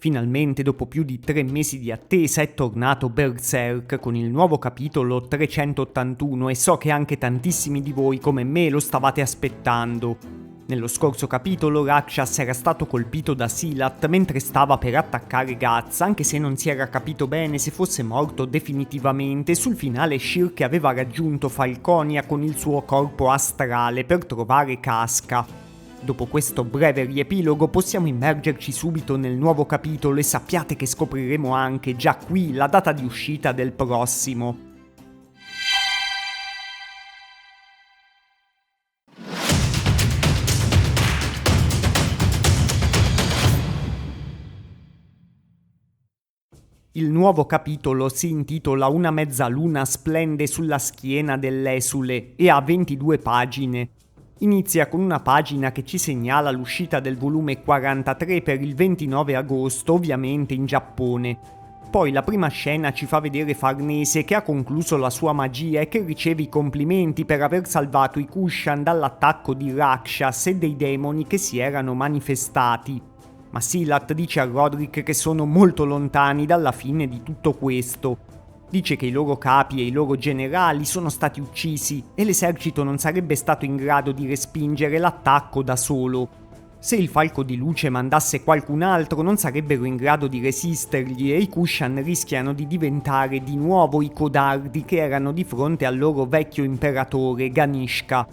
Finalmente, dopo più di 3 mesi di attesa, è tornato Berserk con il nuovo capitolo 381 e so che anche tantissimi di voi come me lo stavate aspettando. Nello scorso capitolo Rakshas era stato colpito da Silat mentre stava per attaccare Guts, anche se non si era capito bene se fosse morto definitivamente. Sul finale Shirk aveva raggiunto Falconia con il suo corpo astrale per trovare Casca. Dopo questo breve riepilogo possiamo immergerci subito nel nuovo capitolo e sappiate che scopriremo anche già qui la data di uscita del prossimo. Il nuovo capitolo si intitola Una mezzaluna splende sulla schiena dell'esule e ha 22 pagine. Inizia con una pagina che ci segnala l'uscita del volume 43 per il 29 agosto, ovviamente in Giappone. Poi la prima scena ci fa vedere Farnese che ha concluso la sua magia e che riceve i complimenti per aver salvato i Kushan dall'attacco di Rakshas e dei demoni che si erano manifestati. Ma Silat dice a Roderick che sono molto lontani dalla fine di tutto questo. Dice che i loro capi e i loro generali sono stati uccisi e l'esercito non sarebbe stato in grado di respingere l'attacco da solo. Se il Falco di Luce mandasse qualcun altro non sarebbero in grado di resistergli e i Kushan rischiano di diventare di nuovo i codardi che erano di fronte al loro vecchio imperatore Ganishka.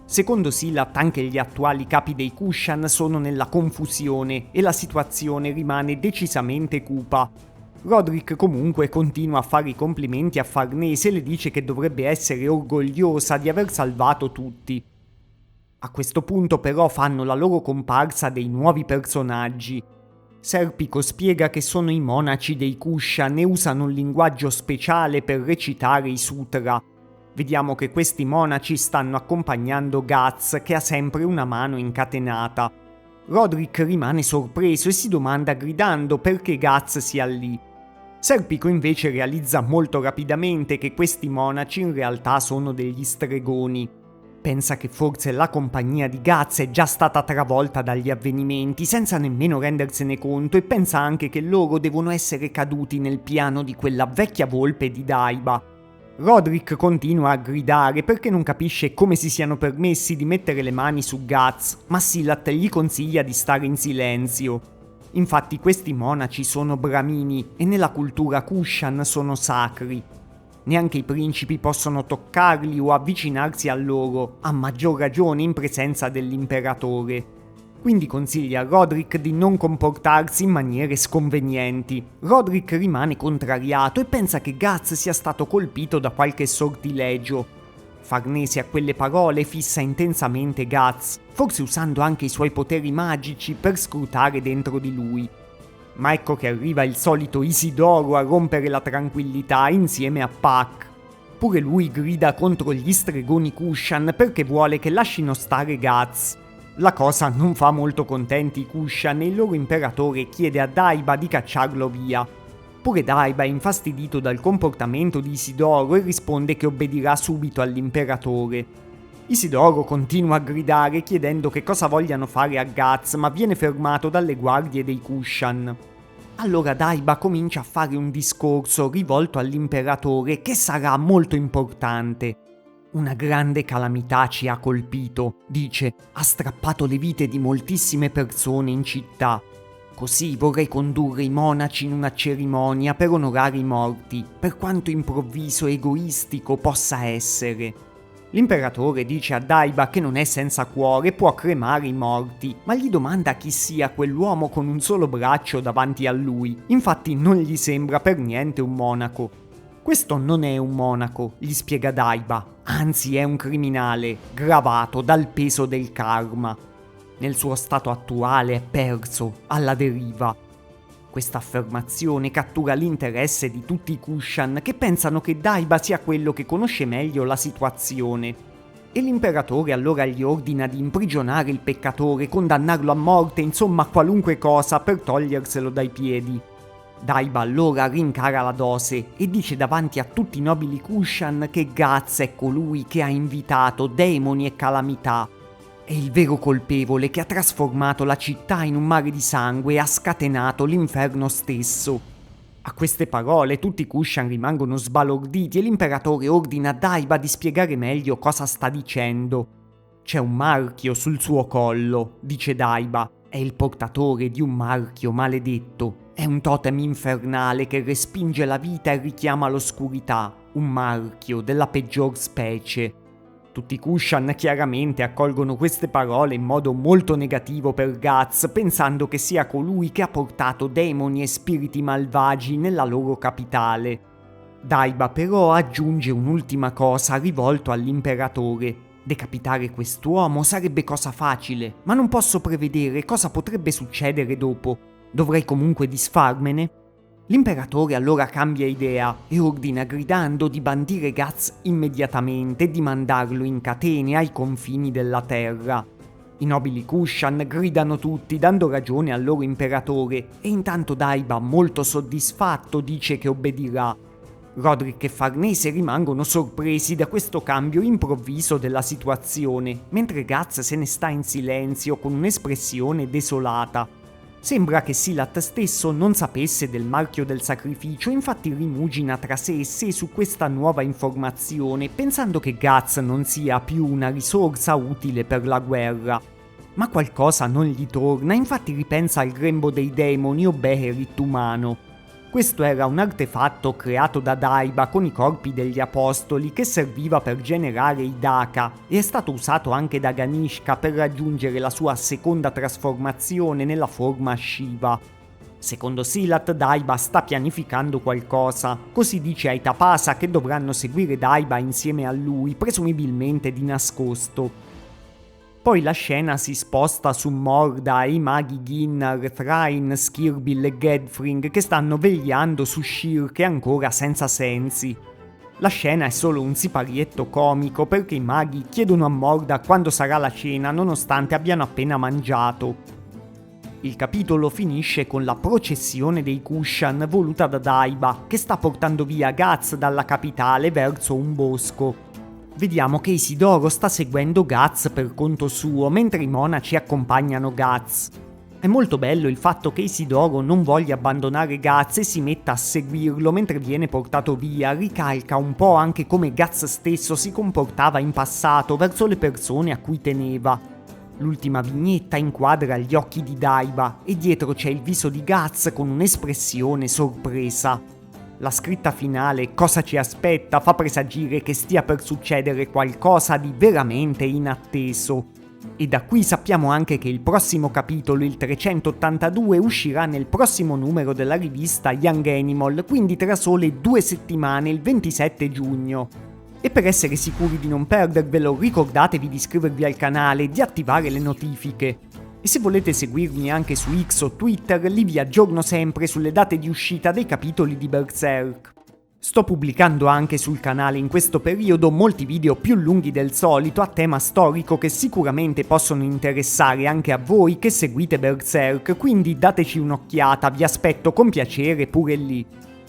Secondo Silat anche gli attuali capi dei Kushan sono nella confusione e la situazione rimane decisamente cupa. Roderick comunque continua a fare i complimenti a Farnese e le dice che dovrebbe essere orgogliosa di aver salvato tutti. A questo punto però fanno la loro comparsa dei nuovi personaggi. Serpico spiega che sono i monaci dei Kushan e usano un linguaggio speciale per recitare i sutra. Vediamo che questi monaci stanno accompagnando Guts, che ha sempre una mano incatenata. Roderick rimane sorpreso e si domanda gridando perché Guts sia lì. Serpico invece realizza molto rapidamente che questi monaci in realtà sono degli stregoni. Pensa che forse la compagnia di Guts è già stata travolta dagli avvenimenti senza nemmeno rendersene conto e pensa anche che loro devono essere caduti nel piano di quella vecchia volpe di Daiba. Roderick continua a gridare perché non capisce come si siano permessi di mettere le mani su Guts, ma Silat gli consiglia di stare in silenzio. Infatti questi monaci sono bramini e nella cultura Kushan sono sacri. Neanche i principi possono toccarli o avvicinarsi a loro, a maggior ragione in presenza dell'imperatore. Quindi consiglia a Roderick di non comportarsi in maniere sconvenienti. Roderick rimane contrariato e pensa che Guts sia stato colpito da qualche sortilegio. Farnese a quelle parole fissa intensamente Guts, forse usando anche i suoi poteri magici per scrutare dentro di lui. Ma ecco che arriva il solito Isidoro a rompere la tranquillità insieme a Puck. Pure lui grida contro gli stregoni Kushan perché vuole che lascino stare Guts. La cosa non fa molto contenti i Kushan e il loro imperatore chiede a Daiba di cacciarlo via. Pure Daiba è infastidito dal comportamento di Isidoro e risponde che obbedirà subito all'imperatore. Isidoro continua a gridare chiedendo che cosa vogliano fare a Guts, ma viene fermato dalle guardie dei Kushan. Allora Daiba comincia a fare un discorso rivolto all'imperatore che sarà molto importante. Una grande calamità ci ha colpito, dice, ha strappato le vite di moltissime persone in città. Così vorrei condurre i monaci in una cerimonia per onorare i morti, per quanto improvviso e egoistico possa essere. L'imperatore dice a Daiba che non è senza cuore e può cremare i morti, ma gli domanda chi sia quell'uomo con un solo braccio davanti a lui. Infatti non gli sembra per niente un monaco. Questo non è un monaco, gli spiega Daiba, anzi è un criminale, gravato dal peso del karma. Nel suo stato attuale è perso, alla deriva. Questa affermazione cattura l'interesse di tutti i Kushan che pensano che Daiba sia quello che conosce meglio la situazione. E l'imperatore allora gli ordina di imprigionare il peccatore, condannarlo a morte, insomma qualunque cosa per toglierselo dai piedi. Daiba allora rincara la dose e dice davanti a tutti i nobili Kushan che Guts è colui che ha invitato demoni e calamità. È il vero colpevole che ha trasformato la città in un mare di sangue e ha scatenato l'inferno stesso. A queste parole tutti i Kushan rimangono sbalorditi e l'imperatore ordina a Daiba di spiegare meglio cosa sta dicendo. C'è un marchio sul suo collo, dice Daiba. È il portatore di un marchio maledetto. È un totem infernale che respinge la vita e richiama l'oscurità. Un marchio della peggior specie. Tutti i Kushan chiaramente accolgono queste parole in modo molto negativo per Guts, pensando che sia colui che ha portato demoni e spiriti malvagi nella loro capitale. Daiba però aggiunge un'ultima cosa rivolto all'imperatore. Decapitare quest'uomo sarebbe cosa facile, ma non posso prevedere cosa potrebbe succedere dopo. Dovrei comunque disfarmene? L'imperatore allora cambia idea e ordina gridando di bandire Guts immediatamente e di mandarlo in catene ai confini della terra. I nobili Kushan gridano tutti dando ragione al loro imperatore e intanto Daiba, molto soddisfatto, dice che obbedirà. Roderick e Farnese rimangono sorpresi da questo cambio improvviso della situazione, mentre Guts se ne sta in silenzio con un'espressione desolata. Sembra che Silat stesso non sapesse del marchio del sacrificio, infatti rimugina tra sé e sé su questa nuova informazione, pensando che Guts non sia più una risorsa utile per la guerra. Ma qualcosa non gli torna, infatti ripensa al grembo dei demoni o Beherit umano. Questo era un artefatto creato da Daiba con i corpi degli apostoli che serviva per generare i Daka e è stato usato anche da Ganishka per raggiungere la sua seconda trasformazione nella forma Shiva. Secondo Silat, Daiba sta pianificando qualcosa, così dice ai Tapasa che dovranno seguire Daiba insieme a lui, presumibilmente di nascosto. Poi la scena si sposta su Morda e i maghi Ginnar, Thrain, Skirbil e Gedfring che stanno vegliando su Shir che è ancora senza sensi. La scena è solo un siparietto comico perché i maghi chiedono a Morda quando sarà la cena nonostante abbiano appena mangiato. Il capitolo finisce con la processione dei Kushan voluta da Daiba che sta portando via Guts dalla capitale verso un bosco. Vediamo che Isidoro sta seguendo Guts per conto suo, mentre i monaci accompagnano Guts. È molto bello il fatto che Isidoro non voglia abbandonare Guts e si metta a seguirlo mentre viene portato via, ricalca un po' anche come Guts stesso si comportava in passato verso le persone a cui teneva. L'ultima vignetta inquadra gli occhi di Daiba e dietro c'è il viso di Guts con un'espressione sorpresa. La scritta finale "Cosa ci aspetta" fa presagire che stia per succedere qualcosa di veramente inatteso. E da qui sappiamo anche che il prossimo capitolo, il 382, uscirà nel prossimo numero della rivista Young Animal, quindi tra sole 2 settimane, il 27 giugno. E per essere sicuri di non perdervelo, ricordatevi di iscrivervi al canale e di attivare le notifiche. E se volete seguirmi anche su X o Twitter, lì vi aggiorno sempre sulle date di uscita dei capitoli di Berserk. Sto pubblicando anche sul canale in questo periodo molti video più lunghi del solito a tema storico che sicuramente possono interessare anche a voi che seguite Berserk, quindi dateci un'occhiata, vi aspetto con piacere pure lì.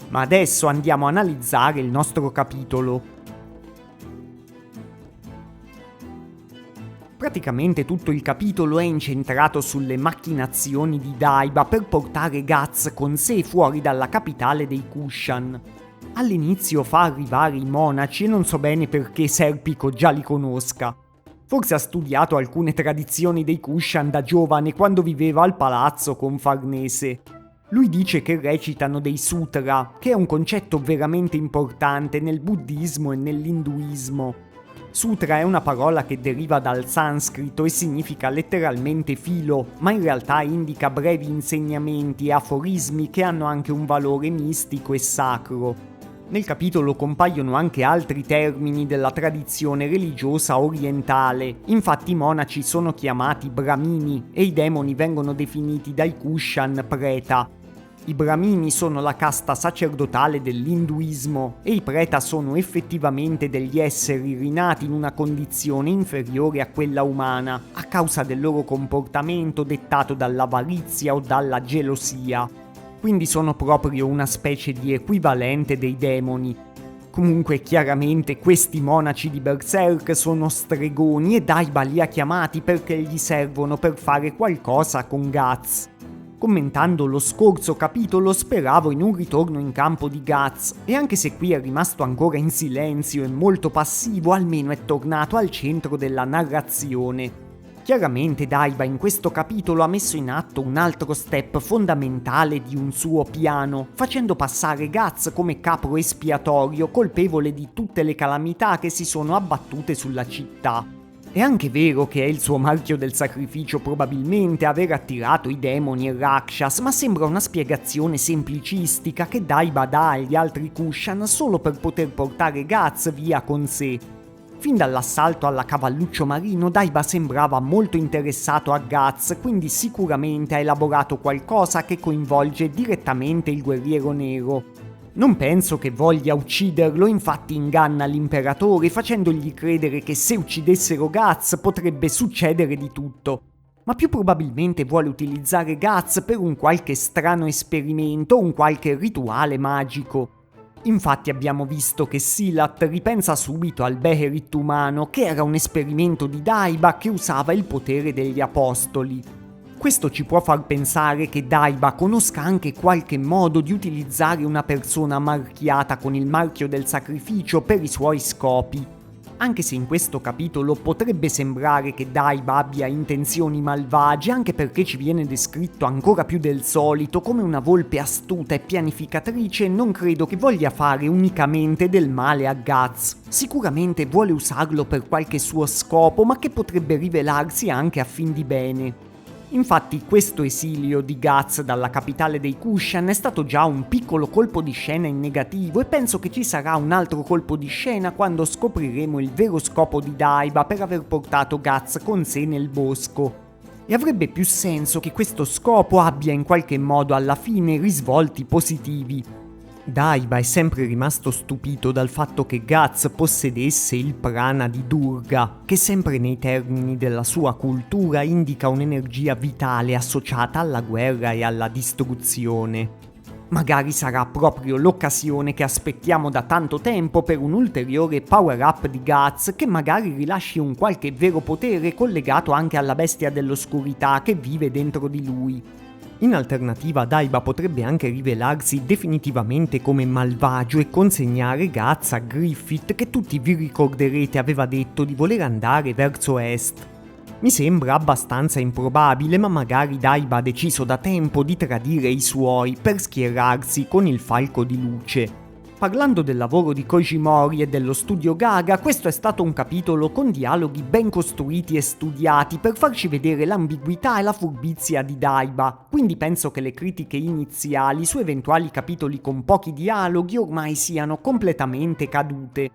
Ma adesso andiamo a analizzare il nostro capitolo. Praticamente tutto il capitolo è incentrato sulle macchinazioni di Daiba per portare Guts con sé fuori dalla capitale dei Kushan. All'inizio fa arrivare i monaci e non so bene perché Serpico già li conosca. Forse ha studiato alcune tradizioni dei Kushan da giovane quando viveva al palazzo con Farnese. Lui dice che recitano dei sutra, che è un concetto veramente importante nel buddismo e nell'induismo. Sutra è una parola che deriva dal sanscrito e significa letteralmente filo, ma in realtà indica brevi insegnamenti e aforismi che hanno anche un valore mistico e sacro. Nel capitolo compaiono anche altri termini della tradizione religiosa orientale, infatti i monaci sono chiamati Brahmini e i demoni vengono definiti dai Kushan Preta. I Brahmini sono la casta sacerdotale dell'induismo e i Preta sono effettivamente degli esseri rinati in una condizione inferiore a quella umana, a causa del loro comportamento dettato dall'avarizia o dalla gelosia. Quindi sono proprio una specie di equivalente dei demoni. Comunque chiaramente questi monaci di Berserk sono stregoni e Daiba li ha chiamati perché gli servono per fare qualcosa con Guts. Commentando lo scorso capitolo speravo in un ritorno in campo di Guts e anche se qui è rimasto ancora in silenzio e molto passivo, almeno è tornato al centro della narrazione. Chiaramente Daiba in questo capitolo ha messo in atto un altro step fondamentale di un suo piano, facendo passare Guts come capro espiatorio colpevole di tutte le calamità che si sono abbattute sulla città. È anche vero che è il suo marchio del sacrificio probabilmente aver attirato i demoni e Rakshas, ma sembra una spiegazione semplicistica che Daiba dà agli altri Kushan solo per poter portare Guts via con sé. Fin dall'assalto alla cavalluccio marino Daiba sembrava molto interessato a Guts, quindi sicuramente ha elaborato qualcosa che coinvolge direttamente il guerriero nero. Non penso che voglia ucciderlo, infatti inganna l'imperatore facendogli credere che se uccidessero Guts potrebbe succedere di tutto. Ma più probabilmente vuole utilizzare Guts per un qualche strano esperimento, un qualche rituale magico. Infatti abbiamo visto che Silat ripensa subito al Beherit umano, che era un esperimento di Daiba che usava il potere degli apostoli. Questo ci può far pensare che Daiba conosca anche qualche modo di utilizzare una persona marchiata con il marchio del sacrificio per i suoi scopi. Anche se in questo capitolo potrebbe sembrare che Daiba abbia intenzioni malvagie, anche perché ci viene descritto ancora più del solito come una volpe astuta e pianificatrice, non credo che voglia fare unicamente del male a Guts. Sicuramente vuole usarlo per qualche suo scopo, ma che potrebbe rivelarsi anche a fin di bene. Infatti questo esilio di Guts dalla capitale dei Kushan è stato già un piccolo colpo di scena in negativo e penso che ci sarà un altro colpo di scena quando scopriremo il vero scopo di Daiba per aver portato Guts con sé nel bosco. E avrebbe più senso che questo scopo abbia in qualche modo alla fine risvolti positivi. Daiba è sempre rimasto stupito dal fatto che Guts possedesse il prana di Durga, che sempre nei termini della sua cultura indica un'energia vitale associata alla guerra e alla distruzione. Magari sarà proprio l'occasione che aspettiamo da tanto tempo per un ulteriore power-up di Guts che magari rilasci un qualche vero potere collegato anche alla bestia dell'oscurità che vive dentro di lui. In alternativa Daiba potrebbe anche rivelarsi definitivamente come malvagio e consegnare Guts a Griffith, che tutti vi ricorderete aveva detto di voler andare verso est. Mi sembra abbastanza improbabile, ma magari Daiba ha deciso da tempo di tradire i suoi per schierarsi con il Falco di Luce. Parlando del lavoro di Koji Mori e dello studio Gaga, questo è stato un capitolo con dialoghi ben costruiti e studiati per farci vedere l'ambiguità e la furbizia di Daiba, quindi penso che le critiche iniziali su eventuali capitoli con pochi dialoghi ormai siano completamente cadute.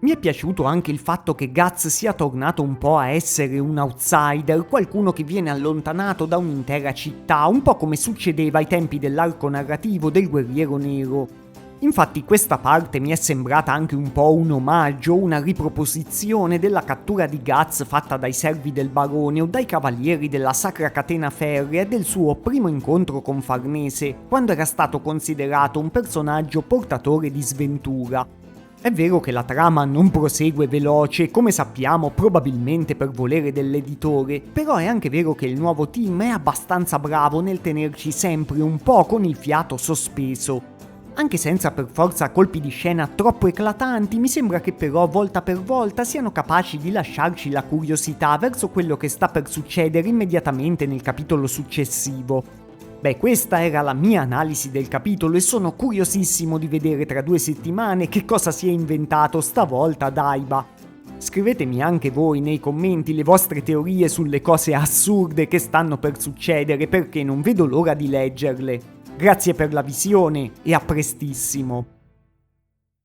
Mi è piaciuto anche il fatto che Guts sia tornato un po' a essere un outsider, qualcuno che viene allontanato da un'intera città, un po' come succedeva ai tempi dell'arco narrativo del Guerriero Nero. Infatti questa parte mi è sembrata anche un po' un omaggio, una riproposizione della cattura di Guts fatta dai servi del barone o dai cavalieri della Sacra Catena Ferrea e del suo primo incontro con Farnese, quando era stato considerato un personaggio portatore di sventura. È vero che la trama non prosegue veloce, come sappiamo probabilmente per volere dell'editore, però è anche vero che il nuovo team è abbastanza bravo nel tenerci sempre un po' con il fiato sospeso. Anche senza per forza colpi di scena troppo eclatanti, mi sembra che però volta per volta siano capaci di lasciarci la curiosità verso quello che sta per succedere immediatamente nel capitolo successivo. Beh, questa era la mia analisi del capitolo e sono curiosissimo di vedere tra 2 settimane che cosa si è inventato stavolta Daiba. Scrivetemi anche voi nei commenti le vostre teorie sulle cose assurde che stanno per succedere, perché non vedo l'ora di leggerle. Grazie per la visione e a prestissimo.